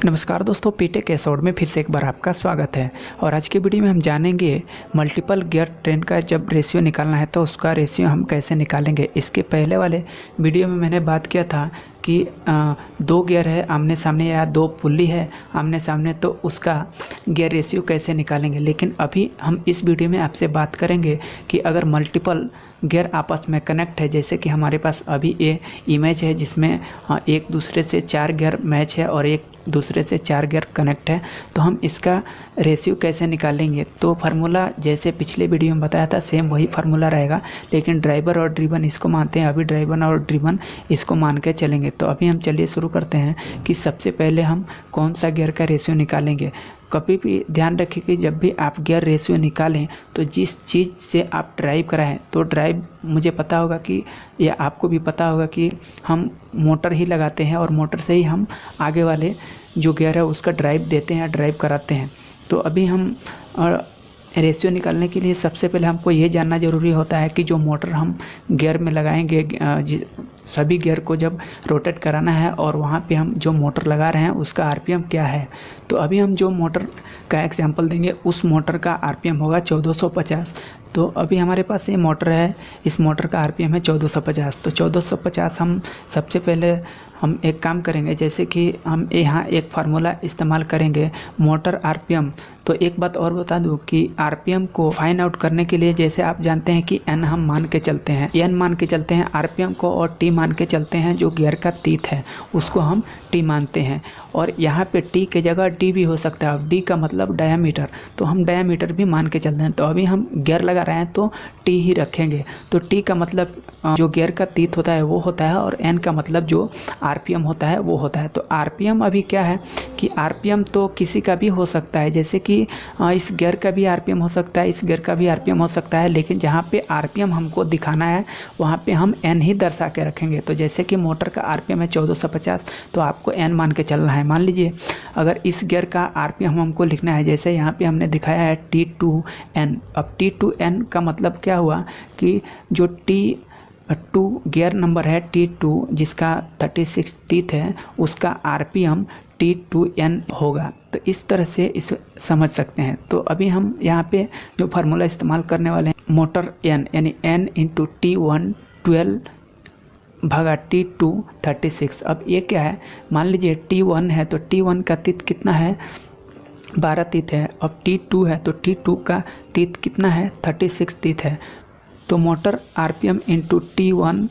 नमस्कार दोस्तों, पीटेक एपिसोड में फिर से एक बार आपका स्वागत है। और आज के वीडियो में हम जानेंगे मल्टीपल गियर ट्रेन का जब रेशियो निकालना है तो उसका रेशियो हम कैसे निकालेंगे। इसके पहले वाले वीडियो में मैंने बात किया था कि दो गियर है आमने सामने या दो पुल्ली है आमने सामने, तो उसका गियर रेशियो कैसे निकालेंगे। लेकिन अभी हम इस वीडियो में आपसे बात करेंगे कि अगर मल्टीपल गियर आपस में कनेक्ट है, जैसे कि हमारे पास अभी ये इमेज है जिसमें एक दूसरे से 4 गियर मैच है और एक दूसरे से 4 गियर कनेक्ट है, तो हम इसका रेशियो कैसे निकालेंगे। तो फार्मूला जैसे पिछले वीडियो में बताया था सेम वही फार्मूला रहेगा, लेकिन ड्राइवर और ड्रिवन इसको मानते हैं, अभी ड्राइवर और ड्रिवन इसको मान के चलेंगे। तो अभी हम चलिए शुरू करते हैं कि सबसे पहले हम कौन सा गियर का रेशियो निकालेंगे। कभी भी ध्यान रखिए कि जब भी आप गियर रेशियो निकालें तो जिस चीज़ से आप ड्राइव कराएं, तो ड्राइव मुझे पता होगा कि या आपको भी पता होगा कि हम मोटर ही लगाते हैं और मोटर से ही हम आगे वाले जो गियर है उसका ड्राइव देते हैं, ड्राइव कराते हैं। तो अभी हम रेशियो निकालने के लिए सबसे पहले हमको ये जानना ज़रूरी होता है कि जो मोटर हम गियर में लगाएंगे, सभी गियर को जब रोटेट कराना है और वहाँ पे हम जो मोटर लगा रहे हैं उसका आरपीएम क्या है। तो अभी हम जो मोटर का एग्जांपल देंगे उस मोटर का आरपीएम होगा 1450। तो अभी हमारे पास ये मोटर है, इस मोटर का आरपीएम है 1450। तो 1450 हम सबसे पहले हम एक काम करेंगे, जैसे कि हम यहाँ एक फार्मूला इस्तेमाल करेंगे मोटर आरपीएम। तो एक बात और बता दूँ कि आरपीएम को फाइंड आउट करने के लिए जैसे आप जानते हैं कि एन हम मान के चलते हैं, एन मान के चलते हैं आरपीएम को, और टी मान के चलते हैं जो गियर का तीत है उसको हम टी मानते हैं। और यहाँ पे टी के जगह डी भी हो सकता है, डी का मतलब डायामीटर, तो हम डायामीटर भी मान के चलते हैं। तो अभी हम गियर लगा रहे हैं तो टी ही रखेंगे। तो टी का मतलब जो गियर का तीत होता है वो होता है, और एन का मतलब जो आरपीएम होता है वो होता है। तो आरपीएम अभी क्या है कि आरपीएम तो किसी का भी हो सकता है, जैसे कि इस गियर का भी आरपीएम हो सकता है, इस गियर का भी आरपीएम हो सकता है, लेकिन जहाँ पे आरपीएम हमको दिखाना है वहाँ पे हम एन ही दर्शा के रखेंगे। तो जैसे कि मोटर का आरपीएम है 1450, तो आपको एन मान के चलना है। मान लीजिए अगर इस गियर का आरपीएम हमको लिखना है, जैसे यहाँ पे हमने दिखाया है T2N। अब T2N का मतलब क्या हुआ कि जो T2 गियर नंबर है T2 जिसका 36 टीथ है उसका आरपीएम T2N होगा। तो इस तरह से इसे समझ सकते हैं। तो अभी हम यहाँ पे जो फार्मूला इस्तेमाल करने वाले हैं मोटर N यानी N इंटू T1 12 भागा T2 36। अब ये क्या है, मान लीजिए T1 है तो T1 का तीत कितना है, 12 तीत है। अब T2 है तो T2 का तीत कितना है, 36 तीत है। तो मोटर आरपीएम इंटू T1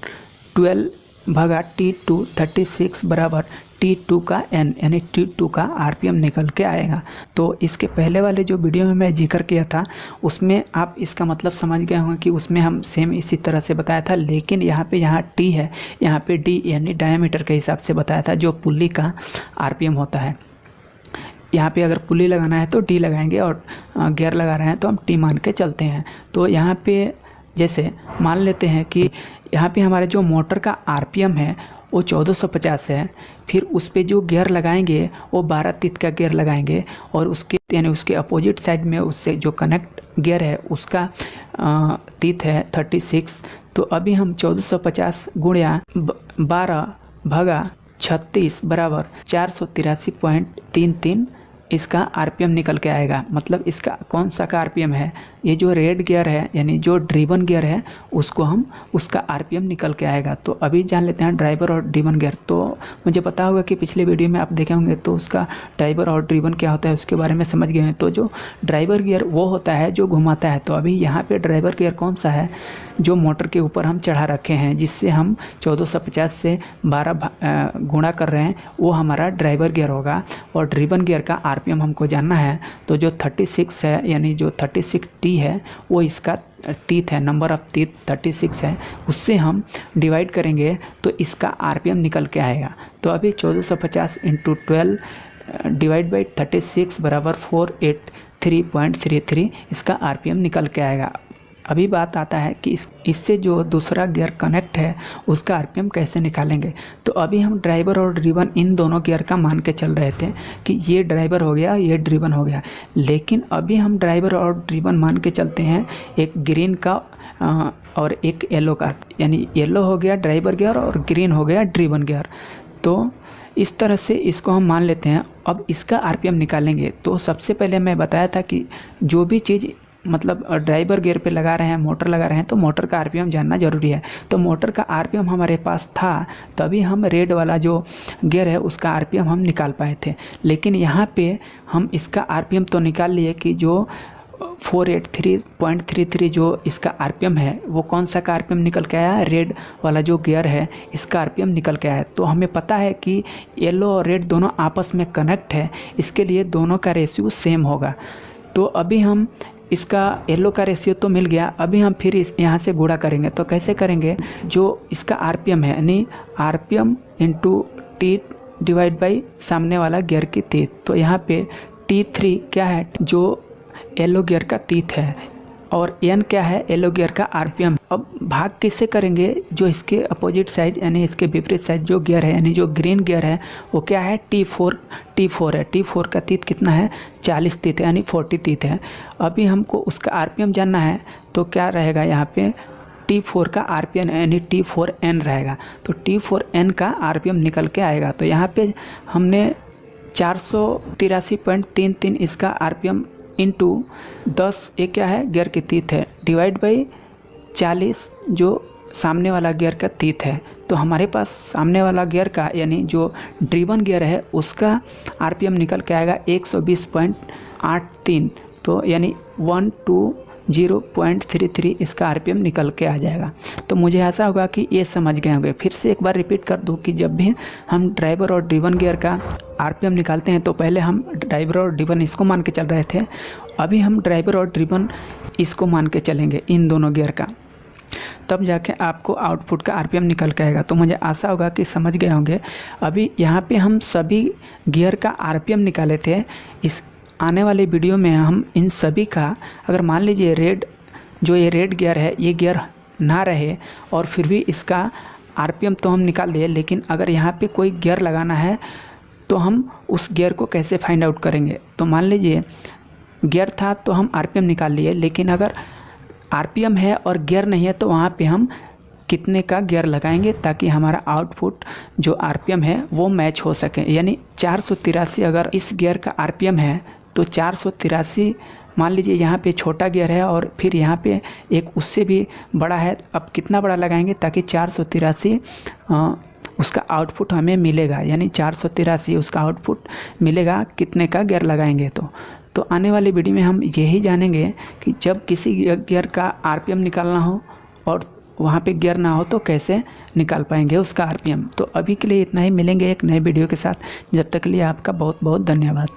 12 भागा T2 36 बराबर T2 का N यानी T2 का आरपीएम निकल के आएगा। तो इसके पहले वाले जो वीडियो में मैं जिक्र किया था उसमें आप इसका मतलब समझ गए होंगे कि उसमें हम सेम इसी तरह से बताया था, लेकिन यहाँ T है, यहाँ पे D यानी डायमीटर के हिसाब से बताया था जो पुल्ली का आरपीएम होता है। यहाँ पे अगर पुल्ली लगाना है तो डी लगाएंगे और गियर लगा रहे हैं तो हम टी मान के चलते हैं। तो यहाँ पे जैसे मान लेते हैं कि यहाँ पे हमारे जो मोटर का आरपीएम है वो 1450 है, फिर उस पे जो गियर लगाएंगे वो 12 तीत का गियर लगाएंगे, और उसके यानी उसके अपोजिट साइड में उससे जो कनेक्ट गियर है उसका तीत है 36। तो अभी हम 1450 गुणा 12 भागा 36 बराबर 483.33 इसका आरपीएम निकल के आएगा। मतलब इसका कौन सा का आरपीएम है, ये जो रेड गियर है यानी जो ड्रिवन गियर है उसको हम उसका आरपीएम निकल के आएगा। तो अभी जान लेते हैं ड्राइवर और ड्रिवन गियर। तो मुझे पता होगा कि पिछले वीडियो में आप देखे होंगे तो उसका ड्राइवर और ड्रिवन क्या होता है उसके बारे में समझ गए हैं। तो जो ड्राइवर गियर वो होता है जो घुमाता है। तो अभी यहाँ पर ड्राइवर गियर कौन सा है, जो मोटर के ऊपर हम चढ़ा रखे हैं जिससे हम 1450 से 12 गुणा कर रहे हैं, वो हमारा ड्राइवर गियर होगा। और ड्रिवन गियर का आरपीएम हमको जानना है, तो जो 36 है यानी जो 36 टी है वो इसका तीत है, नंबर ऑफ तीत 36 है, उससे हम डिवाइड करेंगे तो इसका आरपीएम निकल के आएगा। तो अभी 1450 इंटू 12 डिवाइड बाई 36 बराबर 483.33 इसका आरपीएम निकल के आएगा। अभी बात आता है कि इससे जो दूसरा गियर कनेक्ट है उसका आरपीएम कैसे निकालेंगे। तो अभी हम ड्राइवर और ड्रिवन इन दोनों गियर का मान के चल रहे थे कि ये ड्राइवर हो गया ये ड्रिवन हो गया, लेकिन अभी हम ड्राइवर और ड्रिवन मान के चलते हैं एक ग्रीन का और एक येलो का, यानी येलो हो गया ड्राइवर गियर और ग्रीन हो गया ड्रिवन गियर। तो इस तरह से इसको हम मान लेते हैं। अब इसका आरपीएम निकालेंगे तो सबसे पहले मैं बताया था कि जो भी चीज़ मतलब ड्राइवर गियर पे लगा रहे हैं, मोटर लगा रहे हैं, तो मोटर का आरपीएम जानना ज़रूरी है। तो मोटर का आरपीएम हमारे पास था, तभी हम रेड वाला जो गियर है उसका आरपीएम हम निकाल पाए थे। लेकिन यहाँ पे हम इसका आरपीएम तो निकाल लिए कि जो 483.33 जो इसका आरपीएम है वो कौन सा का आरपीएम निकल के आया, रेड वाला जो गियर है इसका आरपीएम निकल के आया। तो हमें पता है कि येलो और रेड दोनों आपस में कनेक्ट है, इसके लिए दोनों का रेशियो सेम होगा। तो अभी हम इसका येलो का रेशियो तो मिल गया, अभी हम फिर यहाँ से गुणा करेंगे। तो कैसे करेंगे, जो इसका आरपीएम है यानी RPM into T divide by सामने वाला गियर की तीत। तो यहाँ पे T3 क्या है, जो येलो गियर का तीत है, और N क्या है, येलो गियर का आरपीएम। अब भाग किससे करेंगे, जो इसके अपोजिट साइड यानी इसके विपरीत साइड जो गियर है यानी जो ग्रीन गियर है वो क्या है, T4 है। T4 का तीत कितना है, 40 तीत है यानी 40 तीत है। अभी हमको उसका आरपीएम जानना है, तो क्या रहेगा यहाँ पे T4 का आरपीएम यानी T4N रहेगा। तो T4N का आरपीएम निकल के आएगा। तो यहाँ पे हमने 483.33 इसका आरपीएम इंटू 10, ये क्या है, गियर की तीत है, डिवाइड बाई 40 जो सामने वाला गियर का तीत है। तो हमारे पास सामने वाला गियर का यानी जो ड्रिवन गियर है उसका आरपीएम निकल के आएगा 120.83। तो यानी 120.33 इसका आरपीएम निकल के आ जाएगा। तो मुझे ऐसा होगा कि ये समझ गए होंगे। फिर से एक बार रिपीट कर दूं कि जब भी हम ड्राइवर और ड्रिवन गियर का आरपीएम निकालते हैं तो पहले हम ड्राइवर और ड्रिवन इसको मान के चल रहे थे, अभी हम ड्राइवर और ड्रिवन इसको मान के चलेंगे, इन दोनों गियर का, तब जाके आपको आउटपुट का आरपीएम निकल के आएगा। तो मुझे आशा होगा कि समझ गए होंगे। अभी यहाँ पे हम सभी गियर का आरपीएम निकाले थे, इस आने वाले वीडियो में हम इन सभी का, अगर मान लीजिए रेड जो ये रेड गियर है ये गियर ना रहे और फिर भी इसका आरपीएम तो हम निकाल दिए, लेकिन अगर यहाँ पे कोई गियर लगाना है तो हम उस गियर को कैसे फाइंड आउट करेंगे। तो मान लीजिए गियर था तो हम आरपीएम निकाल लिए, लेकिन अगर आरपीएम है और गियर नहीं है तो वहाँ पे हम कितने का गियर लगाएंगे ताकि हमारा आउटपुट जो आरपीएम है वो मैच हो सके। यानी 483 अगर इस गियर का आरपीएम है तो 483 मान लीजिए यहाँ पे छोटा गियर है और फिर यहाँ पे एक उससे भी बड़ा है। अब कितना बड़ा लगाएंगे ताकि 483 उसका आउटपुट हमें मिलेगा, यानी 483 उसका आउटपुट मिलेगा कितने का गियर लगाएंगे। तो आने वाली वीडियो में हम यही जानेंगे कि जब किसी गियर का आरपीएम निकालना हो और वहाँ पे गियर ना हो तो कैसे निकाल पाएंगे उसका आरपीएम। तो अभी के लिए इतना ही, मिलेंगे एक नए वीडियो के साथ। जब तक के लिए आपका बहुत बहुत धन्यवाद।